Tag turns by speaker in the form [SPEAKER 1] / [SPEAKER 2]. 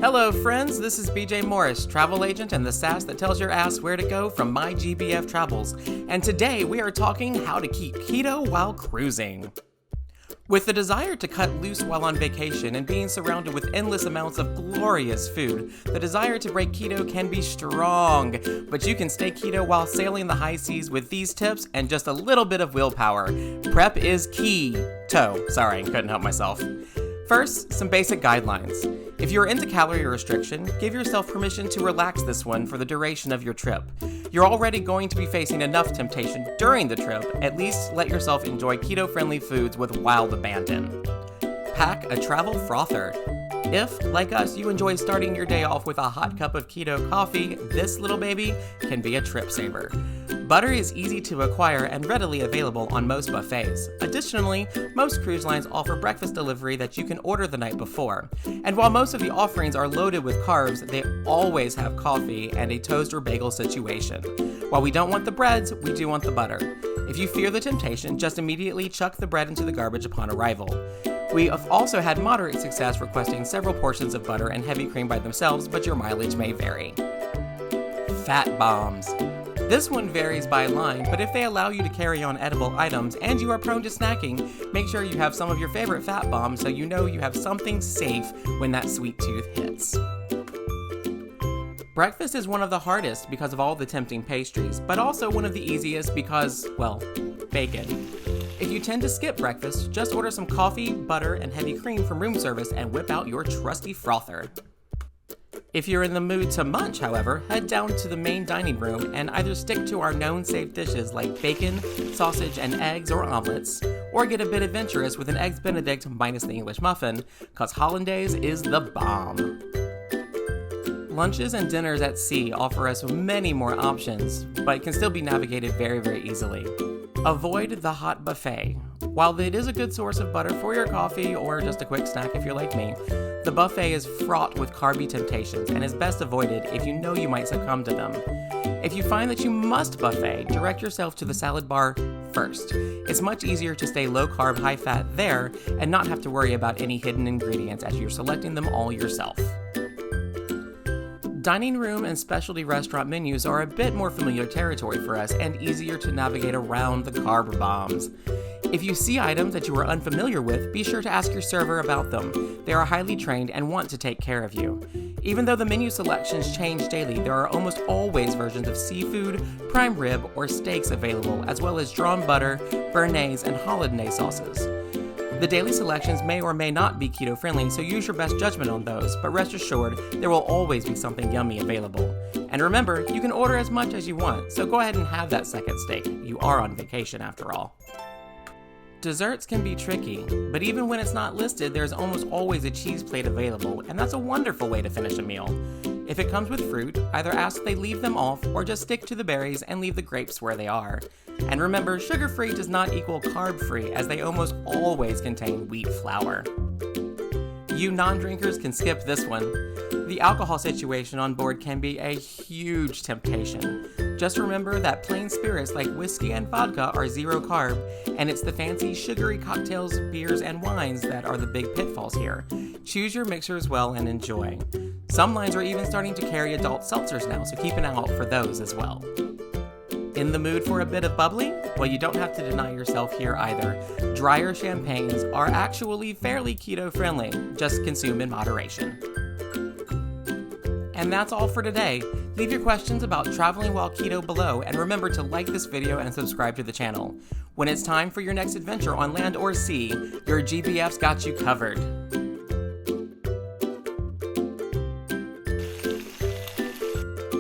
[SPEAKER 1] Hello friends, this is BJ Morris, travel agent and the sass that tells your ass where to go from my GBF travels. And today we are talking how to keep keto while cruising. With the desire to cut loose while on vacation and being surrounded with endless amounts of glorious food, the desire to break keto can be strong, but you can stay keto while sailing the high seas with these tips and just a little bit of willpower. Prep is keto. Sorry, couldn't help myself. First, some basic guidelines. If you're into calorie restriction, give yourself permission to relax this one for the duration of your trip. You're already going to be facing enough temptation during the trip, at least let yourself enjoy keto-friendly foods with wild abandon. Pack a travel frother. If, like us, you enjoy starting your day off with a hot cup of keto coffee, this little baby can be a trip saver. Butter is easy to acquire and readily available on most buffets. Additionally, most cruise lines offer breakfast delivery that you can order the night before. And while most of the offerings are loaded with carbs, they always have coffee and a toast or bagel situation. While we don't want the breads, we do want the butter. If you fear the temptation, just immediately chuck the bread into the garbage upon arrival. We have also had moderate success requesting several portions of butter and heavy cream by themselves, but your mileage may vary. Fat bombs. This one varies by line, but if they allow you to carry on edible items and you are prone to snacking, make sure you have some of your favorite fat bombs so you know you have something safe when that sweet tooth hits. Breakfast is one of the hardest because of all the tempting pastries, but also one of the easiest because, well, bacon. If you tend to skip breakfast, just order some coffee, butter, and heavy cream from room service and whip out your trusty frother. If you're in the mood to munch, however, head down to the main dining room and either stick to our known safe dishes like bacon, sausage, and eggs or omelets, or get a bit adventurous with an Eggs Benedict minus the English muffin, cause hollandaise is the bomb. Lunches and dinners at sea offer us many more options, but can still be navigated very easily. Avoid the hot buffet. While it is a good source of butter for your coffee or just a quick snack if you're like me, the buffet is fraught with carby temptations and is best avoided if you know you might succumb to them. If you find that you must buffet, direct yourself to the salad bar first. It's much easier to stay low carb, high fat there and not have to worry about any hidden ingredients as you're selecting them all yourself. Dining room and specialty restaurant menus are a bit more familiar territory for us and easier to navigate around the carb bombs. If you see items that you are unfamiliar with, be sure to ask your server about them. They are highly trained and want to take care of you. Even though the menu selections change daily, there are almost always versions of seafood, prime rib, or steaks available, as well as drawn butter, béarnaise, and hollandaise sauces. The daily selections may or may not be keto-friendly, so use your best judgment on those, but rest assured, there will always be something yummy available. And remember, you can order as much as you want, so go ahead and have that second steak. You are on vacation after all. Desserts can be tricky, but even when it's not listed, there's almost always a cheese plate available, and that's a wonderful way to finish a meal. If it comes with fruit, either ask that they leave them off or just stick to the berries and leave the grapes where they are. And remember, sugar-free does not equal carb-free, as they almost always contain wheat flour. You non-drinkers can skip this one. The alcohol situation on board can be a huge temptation. Just remember that plain spirits like whiskey and vodka are zero carb, and it's the fancy sugary cocktails, beers, and wines that are the big pitfalls here. Choose your mixers well and enjoy. Some lines are even starting to carry adult seltzers now, so keep an eye out for those as well. In the mood for a bit of bubbly? Well, you don't have to deny yourself here either. Drier champagnes are actually fairly keto-friendly. Just consume in moderation. And that's all for today. Leave your questions about traveling while keto below, and remember to like this video and subscribe to the channel. When it's time for your next adventure on land or sea, your GBF's got you covered.